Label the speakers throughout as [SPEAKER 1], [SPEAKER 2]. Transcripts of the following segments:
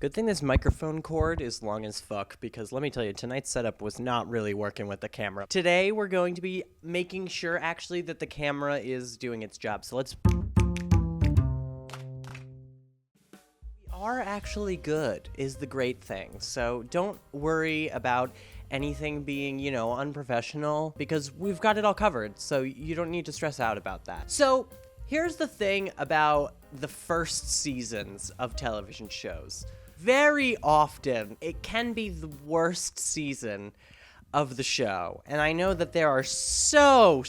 [SPEAKER 1] Good thing this microphone cord is long as fuck, because let me tell you, tonight's setup was not really working with the camera. Today, we're going to be making sure, actually, that the camera is doing its job. So let's... We are actually good, is the great thing. So don't worry about anything being, unprofessional, because we've got it all covered, so you don't need to stress out about that. So here's the thing about the first seasons of television shows. Very often, it can be the worst season of the show. And I know that there are so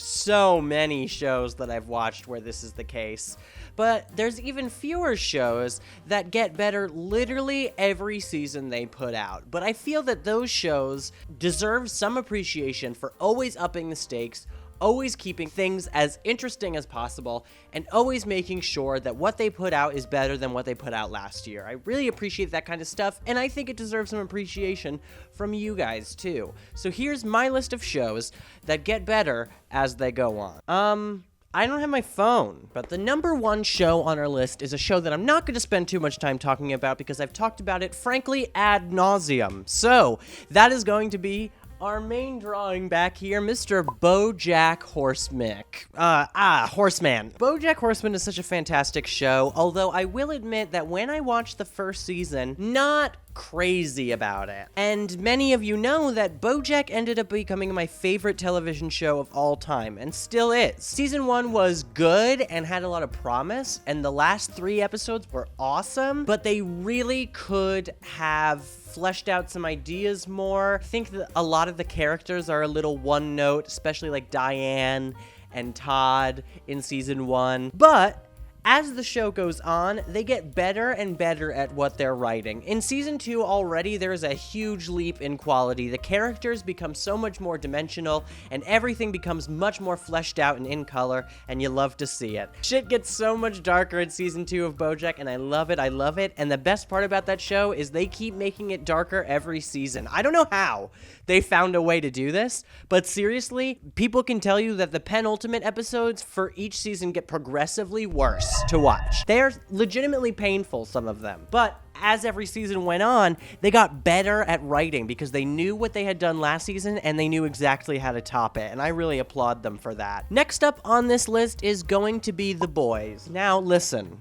[SPEAKER 1] many shows that I've watched where this is the case. But there's even fewer shows that get better literally every season they put out. But I feel that those shows deserve some appreciation for always upping the stakes, always keeping things as interesting as possible, and always making sure that what they put out is better than what they put out last year. I really appreciate that kind of stuff, and I think it deserves some appreciation from you guys, too. So here's my list of shows that get better as they go on. I don't have my phone, but the number one show on our list is a show that I'm not going to spend too much time talking about because I've talked about it, frankly, ad nauseum. So that is going to be our main drawing back here, Mr. BoJack Horseman. Horseman. BoJack Horseman is such a fantastic show, although I will admit that when I watched the first season, not crazy about it. And many of you know that BoJack ended up becoming my favorite television show of all time, and still is. Season 1 was good and had a lot of promise, and the last 3 episodes were awesome, but they really could have fleshed out some ideas more. I think that a lot of the characters are a little one note, especially like Diane and Todd in season 1, but as the show goes on, they get better and better at what they're writing. In season 2 already, there is a huge leap in quality. The characters become so much more dimensional, and everything becomes much more fleshed out and in color, and you love to see it. Shit gets so much darker in season 2 of BoJack, and I love it, and the best part about that show is they keep making it darker every season. I don't know how they found a way to do this, but seriously, people can tell you that the penultimate episodes for each season get progressively worse to watch. They're legitimately painful, some of them, but as every season went on, they got better at writing because they knew what they had done last season and they knew exactly how to top it, and I really applaud them for that. Next up on this list is going to be The Boys. Now, listen.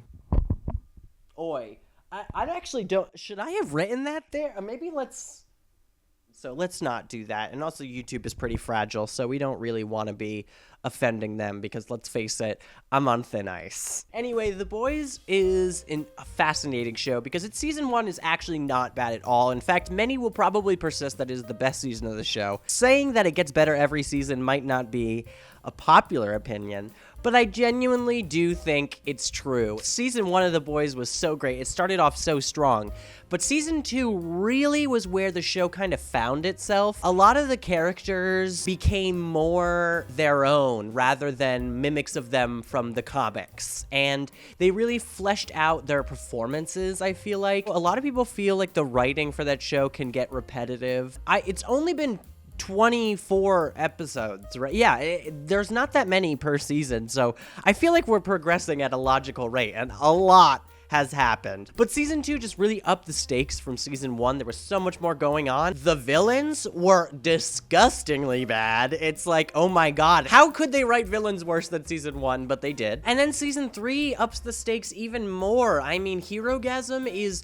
[SPEAKER 1] Oi. I actually don't... Should I have written that there? Maybe let's... So let's not do that. And also YouTube is pretty fragile, so we don't really want to be offending them because, let's face it, I'm on thin ice. Anyway, The Boys is a fascinating show because its season 1 is actually not bad at all. In fact, many will probably persist that it is the best season of the show. Saying that it gets better every season might not be a popular opinion, but I genuinely do think it's true. Season 1 of The Boys was so great. It started off so strong. But season 2 really was where the show kind of found itself. A lot of the characters became more their own rather than mimics of them from the comics. And they really fleshed out their performances, I feel like. A lot of people feel like the writing for that show can get repetitive. It's only been 24 episodes, right? Yeah, there's not that many per season, so I feel like we're progressing at a logical rate, and a lot has happened. But season 2 just really upped the stakes from season 1. There was so much more going on. The villains were disgustingly bad. It's like, oh my god, how could they write villains worse than season 1? But they did. And then season 3 ups the stakes even more. I mean, Herogasm is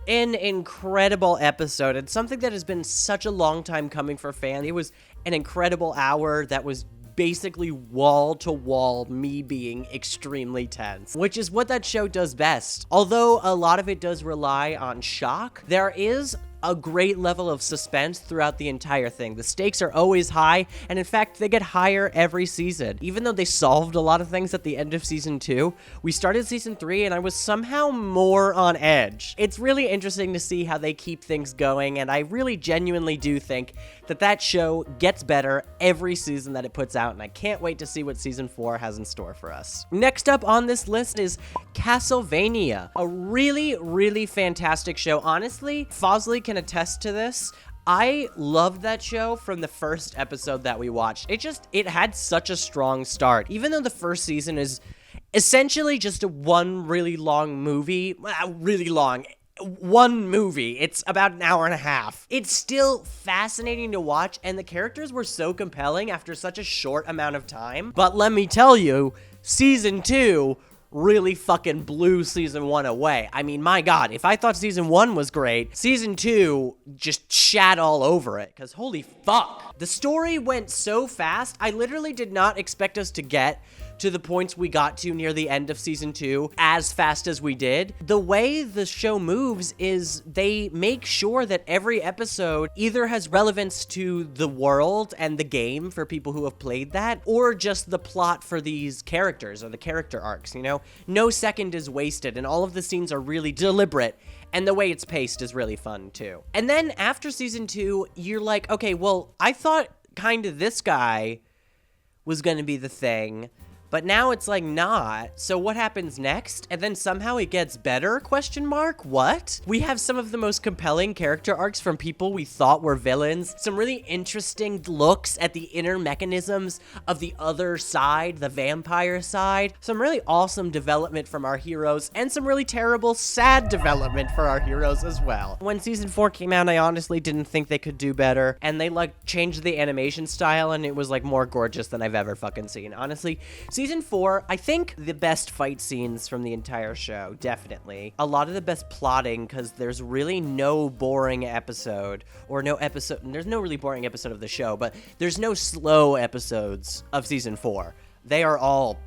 [SPEAKER 1] an incredible episode, and something that has been such a long time coming for fans. It was an incredible hour that was basically wall-to-wall me being extremely tense, which is what that show does best. Although a lot of it does rely on shock, there is a great level of suspense throughout the entire thing. The stakes are always high, and in fact, they get higher every season. Even though they solved a lot of things at the end of season 2, we started season 3, and I was somehow more on edge. It's really interesting to see how they keep things going, and I really genuinely do think that that show gets better every season that it puts out, and I can't wait to see what season 4 has in store for us. Next up on this list is Castlevania, a really fantastic show. Honestly, Fosley can attest to this. I loved that show from the first episode that we watched. It had such a strong start. Even though the first season is essentially just one really long movie. Really long. One movie. It's about an hour and a half. It's still fascinating to watch, and the characters were so compelling after such a short amount of time. But let me tell you, season 2 really fucking blew season 1 away. I mean, my God, if I thought season 1 was great, season 2 just shat all over it, because holy fuck. The story went so fast, I literally did not expect us to get to the points we got to near the end of season 2 as fast as we did. The way the show moves is they make sure that every episode either has relevance to the world and the game for people who have played that, or just the plot for these characters or the character arcs, you know? No second is wasted, and all of the scenes are really deliberate, and the way it's paced is really fun too. And then after season 2, you're like, okay, well, I thought kind of this guy was gonna be the thing, but now it's like not. So what happens next? And then somehow it gets better, question mark? What? We have some of the most compelling character arcs from people we thought were villains. Some really interesting looks at the inner mechanisms of the other side, the vampire side. Some really awesome development from our heroes, and some really terrible, sad development for our heroes as well. When season 4 came out, I honestly didn't think they could do better. And they like changed the animation style, and it was like more gorgeous than I've ever fucking seen. Honestly, season 4, I think the best fight scenes from the entire show, definitely. A lot of the best plotting, because there's really no boring episode, or no episode, there's no really boring episode of the show, but there's no slow episodes of season 4. They are all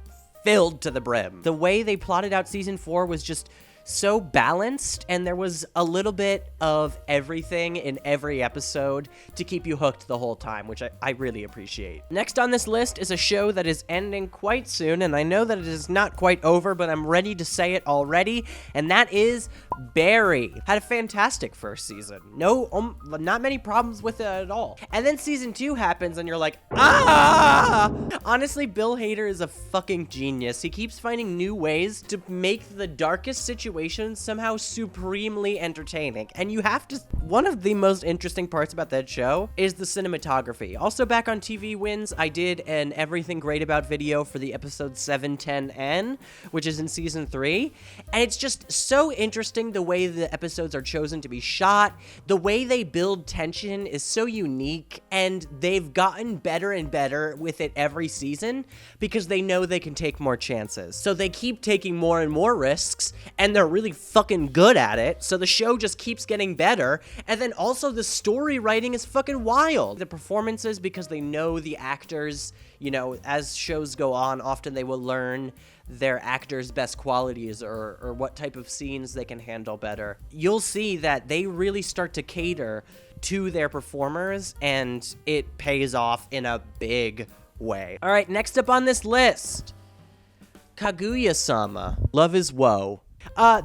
[SPEAKER 1] filled to the brim. The way they plotted out season 4 was just so balanced, and there was a little bit of everything in every episode to keep you hooked the whole time, which I really appreciate. Next on this list is a show that is ending quite soon, and I know that it is not quite over, but I'm ready to say it already, and that is Barry. Had a fantastic first season. No, not many problems with it at all. And then season 2 happens, and you're like, ah! Honestly, Bill Hader is a fucking genius. He keeps finding new ways to make the darkest situations somehow supremely entertaining. And you have to, one of the most interesting parts about that show is the cinematography. Also back on TV Wins, I did an Everything Great About video for the episode 710N, which is in season 3. And it's just so interesting the way the episodes are chosen to be shot. The way they build tension is so unique, and they've gotten better and better with it every season because they know they can take more chances. So they keep taking more and more risks, and they're really fucking good at it, so the show just keeps getting better. And then also the story writing is fucking wild. The performances, because they know the actors, you know, as shows go on, often they will learn their actors' best qualities or what type of scenes they can handle better. You'll see that they really start to cater to their performers, and it pays off in a big way. All right, next up on this list, Kaguyasama, Love is Woe.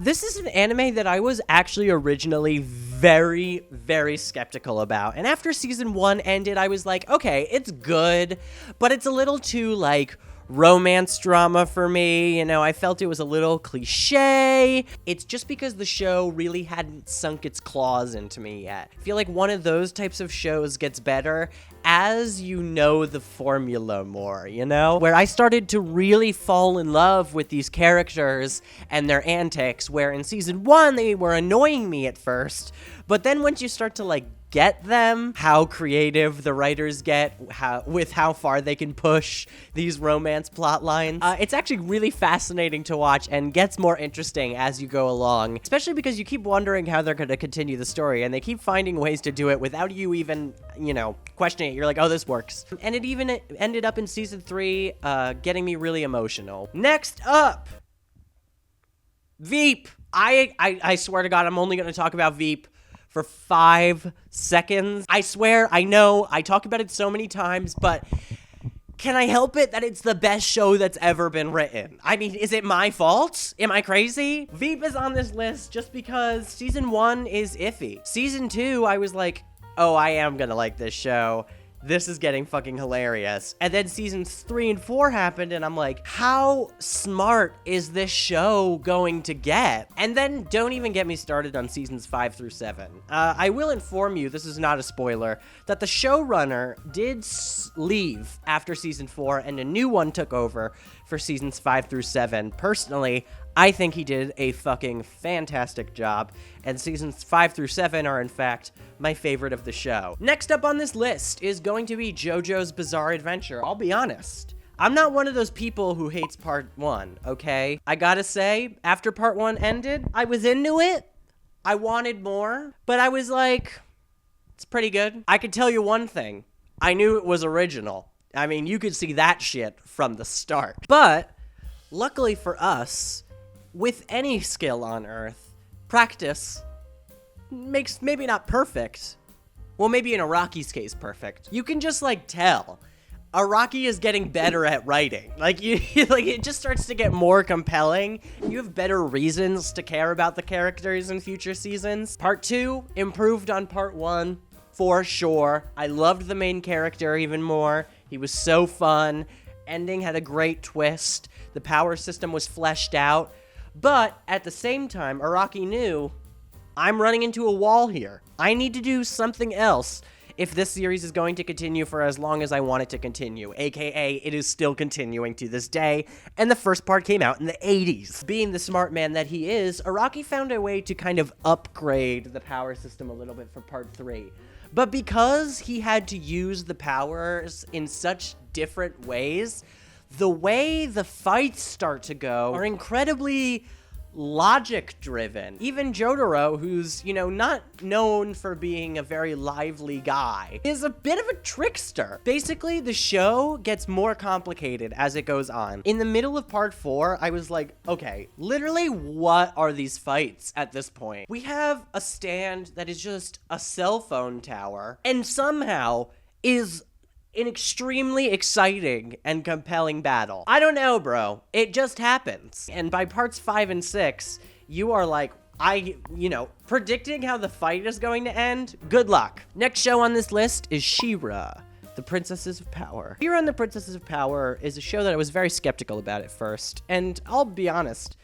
[SPEAKER 1] This is an anime that I was actually originally very, very skeptical about. And after season 1 ended, I was like, okay, it's good, but it's a little too, like, romance drama for me. You know, I felt it was a little cliche. It's just because the show really hadn't sunk its claws into me yet. I feel like one of those types of shows gets better as you know the formula more, you know? Where I started to really fall in love with these characters and their antics, where in season 1 they were annoying me at first, but then once you start to like get them, how creative the writers get with how far they can push these romance plot lines. It's actually really fascinating to watch and gets more interesting as you go along, especially because you keep wondering how they're going to continue the story, and they keep finding ways to do it without you even, you know, questioning it. You're like, oh, this works. And it even ended up in season 3 getting me really emotional. Next up, Veep. I swear to God, I'm only going to talk about Veep for 5 seconds. I swear, I know, I talk about it so many times, but can I help it that it's the best show that's ever been written? I mean, is it my fault? Am I crazy? Veep is on this list just because season 1 is iffy. Season 2, I was like, oh, I am gonna like this show. this is getting fucking hilarious. And then seasons 3 and 4 happened, and I'm like, how smart is this show going to get? And then don't even get me started on seasons 5 through 7. I will inform you, this is not a spoiler, that the showrunner did leave after season 4, and a new one took over for seasons 5 through 7. Personally, I think he did a fucking fantastic job, and seasons 5 through 7 are, in fact, my favorite of the show. Next up on this list is going to be JoJo's Bizarre Adventure. I'll be honest, I'm not one of those people who hates part 1, okay? I gotta say, after part 1 ended, I was into it. I wanted more, but I was like, it's pretty good. I could tell you one thing. I knew it was original. I mean, you could see that shit from the start. But, luckily for us, with any skill on Earth, practice makes maybe not perfect. Well, maybe in Araki's case, perfect. You can just, like, tell. Araki is getting better at writing. Like, it just starts to get more compelling. You have better reasons to care about the characters in future seasons. Part 2 improved on part 1, for sure. I loved the main character even more. He was so fun. Ending had a great twist. The power system was fleshed out. But at the same time, Araki knew, I'm running into a wall here. I need to do something else if this series is going to continue for as long as I want it to continue, aka it is still continuing to this day, and the first part came out in the 80s. Being the smart man that he is, Araki found a way to kind of upgrade the power system a little bit for part 3. But because he had to use the powers in such different ways, the way the fights start to go are incredibly logic-driven. Even Jotaro, who's, not known for being a very lively guy, is a bit of a trickster. Basically, the show gets more complicated as it goes on. In the middle of part 4, I was like, okay, literally what are these fights at this point? We have a stand that is just a cell phone tower, and somehow is an extremely exciting and compelling battle. I don't know, bro. It just happens. And by parts 5 and 6, you are like, predicting how the fight is going to end? Good luck. Next show on this list is She-Ra, The Princesses of Power. She-Ra and the Princesses of Power is a show that I was very skeptical about at first, and I'll be honest,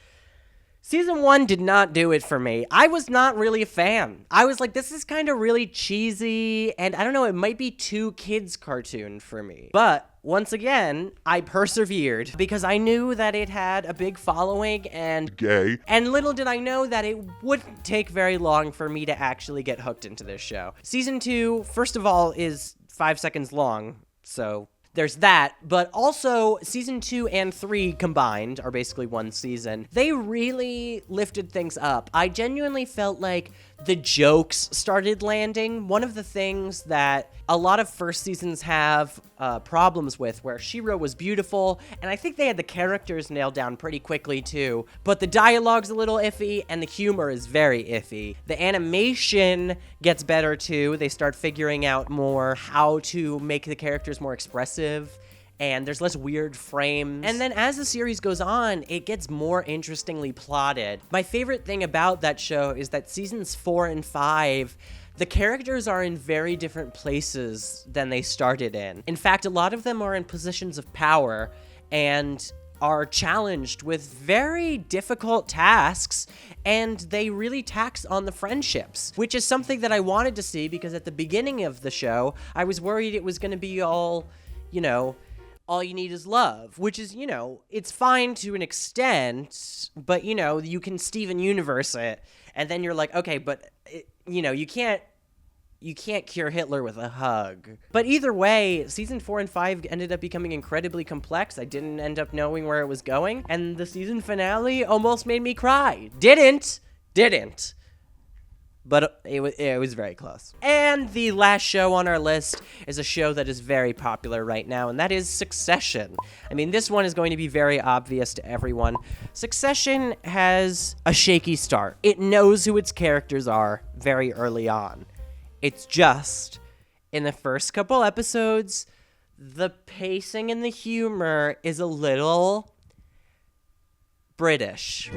[SPEAKER 1] Season 1 did not do it for me. I was not really a fan. I was like, this is kind of really cheesy, and I don't know, it might be too kids cartoon for me. But once again, I persevered because I knew that it had a big following and
[SPEAKER 2] gay.
[SPEAKER 1] And little did I know that it wouldn't take very long for me to actually get hooked into this show. Season 2, first of all, is 5 seconds long, so there's that, but also season 2 and 3 combined are basically one season. They really lifted things up. I genuinely felt like the jokes started landing. One of the things that a lot of first seasons have problems with, where She-Ra was beautiful, and I think they had the characters nailed down pretty quickly too, but the dialogue's a little iffy, and the humor is very iffy. The animation gets better too. They start figuring out more how to make the characters more expressive, and there's less weird frames. And then as the series goes on, it gets more interestingly plotted. My favorite thing about that show is that seasons 4 and 5, the characters are in very different places than they started in. In fact, a lot of them are in positions of power and are challenged with very difficult tasks, and they really tax on the friendships, which is something that I wanted to see, because at the beginning of the show, I was worried it was going to be all you need is love, which is, it's fine to an extent, but, you can Steven Universe it, and then you're like, okay, but, you can't cure Hitler with a hug. But either way, season 4 and 5 ended up becoming incredibly complex. I didn't end up knowing where it was going, and the season finale almost made me cry. Didn't. But it was very close. And the last show on our list is a show that is very popular right now, and that is Succession. I mean, this one is going to be very obvious to everyone. Succession has a shaky start. It knows who its characters are very early on. It's just, in the first couple episodes, the pacing and the humor is a little British?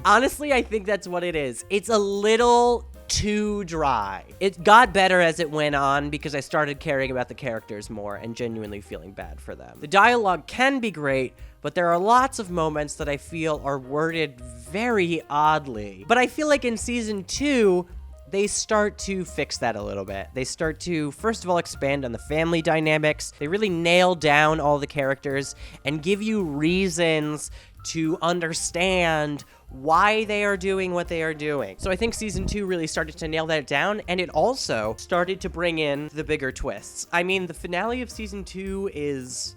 [SPEAKER 1] Honestly, I think that's what it is. It's a little too dry. It got better as it went on because I started caring about the characters more and genuinely feeling bad for them. The dialogue can be great, but there are lots of moments that I feel are worded very oddly. But I feel like in season 2, they start to fix that a little bit. They start to, first of all, expand on the family dynamics. They really nail down all the characters and give you reasons to understand why they are doing what they are doing. So I think season 2 really started to nail that down, and it also started to bring in the bigger twists. I mean, the finale of season 2 is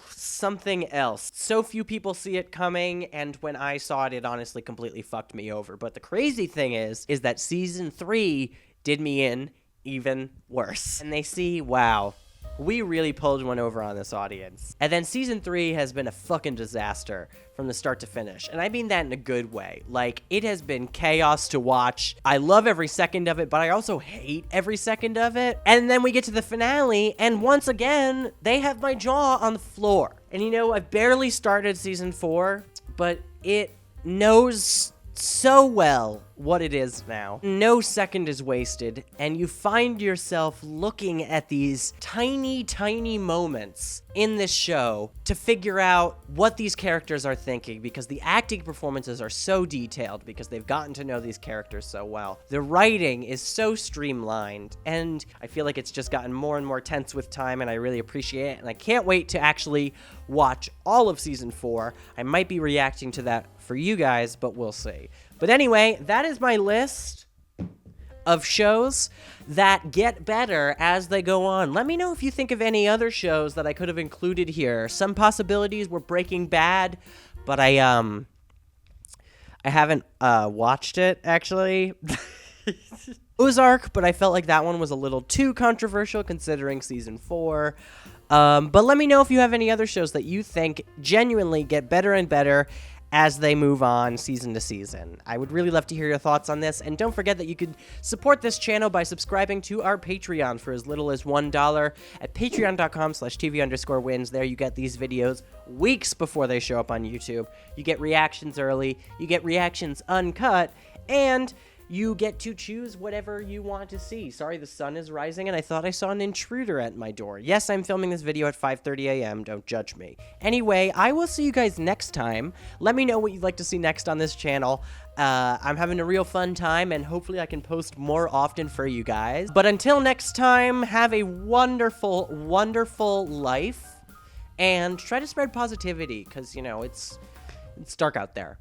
[SPEAKER 1] something else. So few people see it coming, and when I saw it, it honestly completely fucked me over. But the crazy thing is that season 3 did me in even worse. And they see, wow, we really pulled one over on this audience. And then season 3 has been a fucking disaster from the start to finish. And I mean that in a good way. Like, it has been chaos to watch. I love every second of it, but I also hate every second of it. And then we get to the finale, and once again, they have my jaw on the floor. And you know, I've barely started season 4, but it knows so well what it is now. No second is wasted, and you find yourself looking at these tiny, tiny moments in this show to figure out what these characters are thinking, because the acting performances are so detailed, because they've gotten to know these characters so well. The writing is so streamlined, and I feel like it's just gotten more and more tense with time, and I really appreciate it, and I can't wait to actually watch all of season 4. I might be reacting to that for you guys, but we'll see. But anyway, that is my list of shows that get better as they go on. Let me know if you think of any other shows that I could have included here. Some possibilities were Breaking Bad, but I haven't watched it, actually. Ozark, but I felt like that one was a little too controversial considering season 4. But let me know if you have any other shows that you think genuinely get better and better as they move on season to season. I would really love to hear your thoughts on this, and don't forget that you could support this channel by subscribing to our Patreon for as little as $1 at patreon.com/TV_wins. There you get these videos weeks before they show up on YouTube. You get reactions early, you get reactions uncut, and you get to choose whatever you want to see. Sorry, the sun is rising, and I thought I saw an intruder at my door. Yes, I'm filming this video at 5:30 a.m. Don't judge me. Anyway, I will see you guys next time. Let me know what you'd like to see next on this channel. I'm having a real fun time, and hopefully I can post more often for you guys. But until next time, have a wonderful, wonderful life, and try to spread positivity, because, you know, it's dark out there.